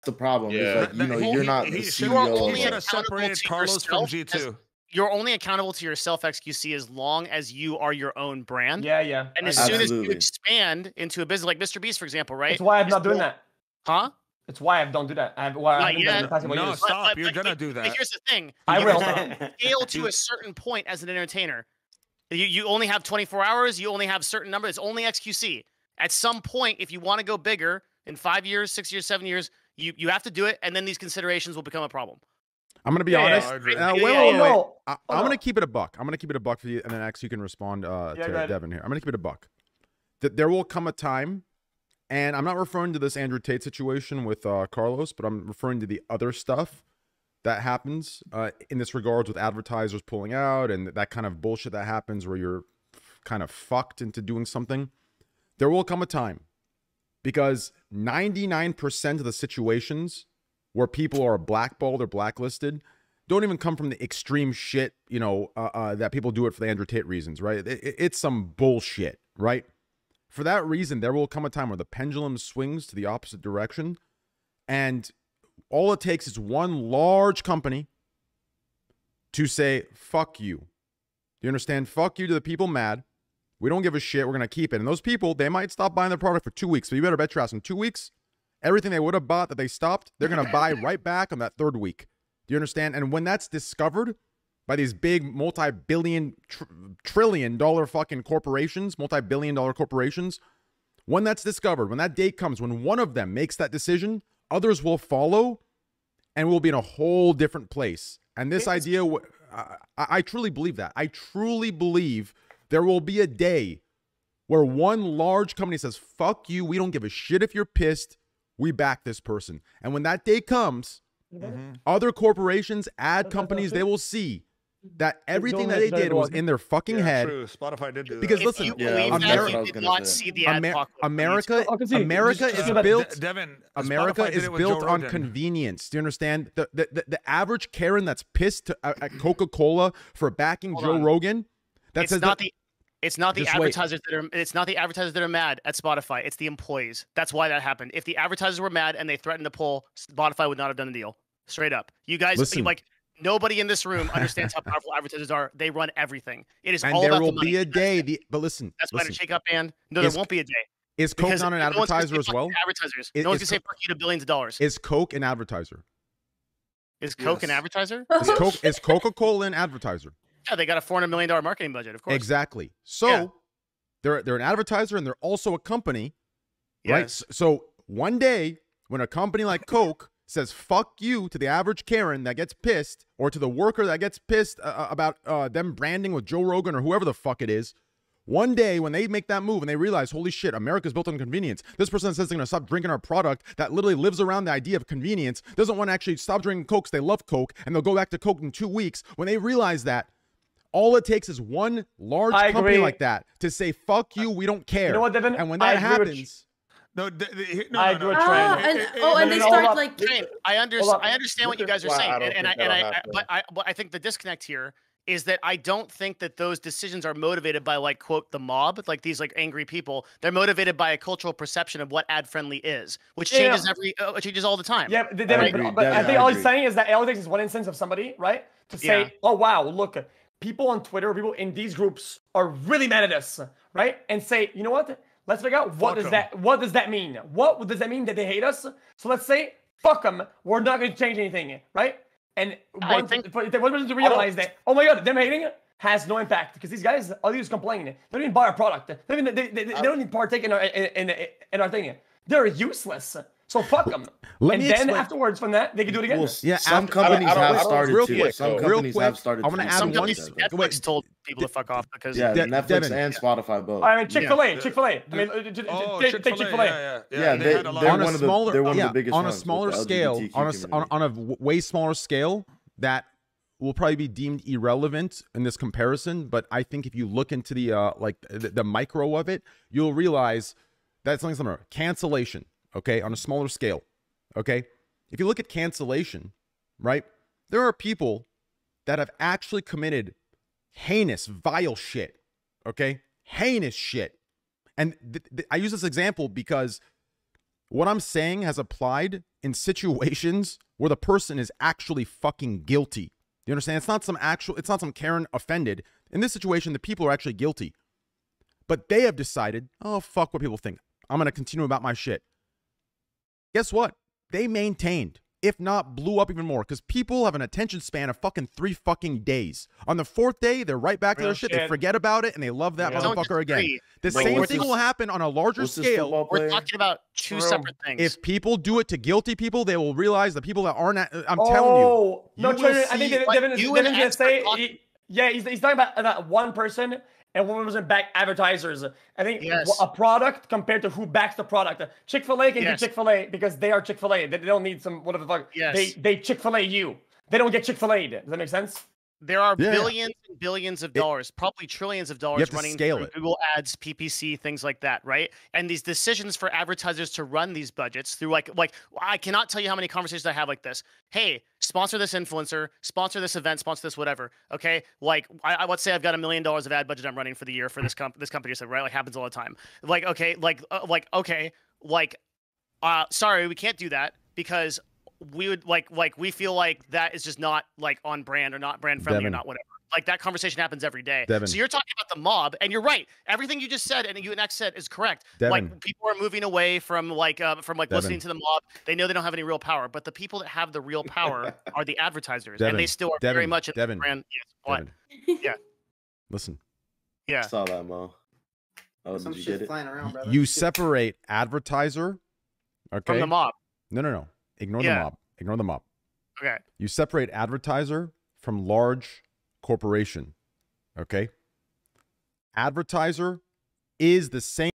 the problem. Is Yeah. like, you know, you're not the He CEO of should like, have separated Carlos from G2. You're only accountable to yourself, XQC, as long as you are your own brand. Yeah, yeah. And as soon as you Absolutely. expand into a business like Mr. Beast, for example, right? It's why I'm not doing that. Huh? It's why I don't do that. I haven't done it in the past couple No, years. stop. You're gonna do But that. here's the thing. I You will. scale to a certain point as an entertainer. You only have 24 hours. You only have certain numbers. It's only XQC. At some point, if you want to go bigger in 5 years, 6 years, 7 years, you have to do it, and then these considerations will become a problem. I'm gonna be honest. I agree. Wait. I'm gonna keep it a buck. I'm gonna keep it a buck for you, and then X, you can respond to Devin here. I'm gonna keep it a buck. There will come a time, and I'm not referring to this Andrew Tate situation with Carlos, but I'm referring to the other stuff that happens in this regards with advertisers pulling out and that kind of bullshit that happens where you're kind of fucked into doing something. There will come a time, because 99% of the situations where people are blackballed or blacklisted don't even come from the extreme shit, you know, that people do it for the Andrew Tate reasons, right? It's some bullshit, right? For that reason, there will come a time where the pendulum swings to the opposite direction, and all it takes is one large company to say, fuck you. You understand? Fuck you to the people mad. We don't give a shit. We're going to keep it. And those people, they might stop buying the product for 2 weeks, but you better bet your ass in 2 weeks, everything they would have bought that they stopped, they're going to buy right back on that third week. Do you understand? And when that's discovered by these big multi-billion, trillion-dollar fucking corporations, multi-billion-dollar corporations, when that's discovered, when that date comes, when one of them makes that decision, others will follow, and we'll be in a whole different place. And this idea, I truly believe that. I truly believe there will be a day where one large company says, fuck you, we don't give a shit if you're pissed, we back this person. And when that day comes, other corporations, ad companies, they will see that everything that they did was in their fucking head. True. Spotify did do that. Because listen, you did not see the ad talk. America is built. Devin, America Spotify did is it with built Joe on Rogan. convenience. Do you understand? The average Karen that's pissed at Coca-Cola for backing Joe Rogan, It's not the Just advertisers that are mad at Spotify. It's the employees. That's why that happened. If the advertisers were mad and they threatened to pull, Spotify would not have done the deal. Straight up. You guys, Listen. like, nobody in this room understands how powerful advertisers are. They run everything. It is and all there about will the money. be a day. But listen, That's why the listen. Shake Up band. No, there won't be a day. Is Coke Because not an no one's gonna advertiser say as fuck well? you to advertisers. Is- No one's is gonna say fuck you to billions of dollars. Is Coke an advertiser? Is Coke an advertiser? Is Coca-Cola an advertiser? Yeah, they got a $400 million marketing budget, of course. Exactly. So they're an advertiser and they're also a company, right? Yes. So one day when a company like Coke says fuck you to the average Karen that gets pissed, or to the worker that gets pissed about them branding with Joe Rogan or whoever the fuck it is, one day when they make that move and they realize, holy shit, America's built on convenience. This person that says they're going to stop drinking our product that literally lives around the idea of convenience, doesn't want to actually stop drinking Coke, they love Coke, and they'll go back to Coke in 2 weeks. When they realize that, all it takes is one large company like that to say, fuck you, we don't care. You know what, Devin? And when that happens... No, I agree with and they start like. I understand what you guys are saying, but I think the disconnect here is that I don't think that those decisions are motivated by, like, quote, the mob, like these like angry people. They're motivated by a cultural perception of what ad friendly is, which changes changes all the time. Yeah, but I think all he's saying is that all it takes is one instance of somebody, right, to say, oh wow, look, people on Twitter, people in these groups are really mad at us, right, and say, you know what? Let's figure out what does that mean? What does that mean that they hate us? So let's say, fuck them. We're not going to change anything, right? And once they want to realize that, oh my god, them hating it has no impact, because these guys, all they do is complain. They don't even buy our product. They don't even partake in our thing. They're useless. So fuck them. And then afterwards from that, they can do it again. Well, yeah, some companies have started to. Some companies have started to. I'm going to add one. Netflix told people to fuck off because Netflix and Spotify both. I mean, Chick-fil-A. I mean, take Chick-fil-A. Yeah, they're one of the biggest on a ones smaller with the scale, LGBTQ on a way smaller scale that will probably be deemed irrelevant in this comparison. But I think if you look into the the micro of it, you'll realize that's something similar. Cancellation. Okay, on a smaller scale, okay? If you look at cancellation, right, there are people that have actually committed heinous, vile shit, okay? Heinous shit. And I use this example because What I'm saying has applied in situations where the person is actually fucking guilty. You understand? It's not some Karen offended. In this situation, the people are actually guilty. But they have decided, oh, fuck what people think. I'm going to continue about my shit. Guess what? They maintained, if not blew up even more, because people have an attention span of fucking 3 fucking days. On the 4th day, they're right back to their shit. They forget about it, and they love that motherfucker again. The same thing will happen on a larger scale. We're talking about 2 separate things. If people do it to guilty people, they will realize the people that aren't. I'm telling you. No, I think Devin is going to say, he's talking about that one person. And one person back advertisers. I think a product compared to who backs the product. Chick-fil-A can do Chick-fil-A because they are Chick-fil-A. They don't need some whatever the fuck. They Chick-fil-A you. They don't get Chick-fil-A'd. Does that make sense? There are billions and billions of dollars, probably trillions of dollars running through Google Ads, PPC, things like that, right? And these decisions for advertisers to run these budgets through like I cannot tell you how many conversations I have like this. Hey, sponsor this influencer, sponsor this event, sponsor this whatever. Okay, like let's say I've got $1 million of ad budget I'm running for the year for this company, so right, like happens all the time. Like okay, sorry, we can't do that because we would we feel like that is just not like on brand or not brand friendly or not whatever. Like that conversation happens every day. So you're talking about the mob, and you're right. Everything you just said and you and X said is correct. Like people are moving away from listening to the mob. They know they don't have any real power, but the people that have the real power are the advertisers, and they still are very much in the brand. Yes, what? Yeah. Listen. Yeah. I saw that, Mo. Oh, Some did you get it? flying around, brother. You separate advertiser, from the mob. No. Ignore the mob. Ignore the mob. Okay. You separate advertiser from large corporation. Okay. Advertiser is the same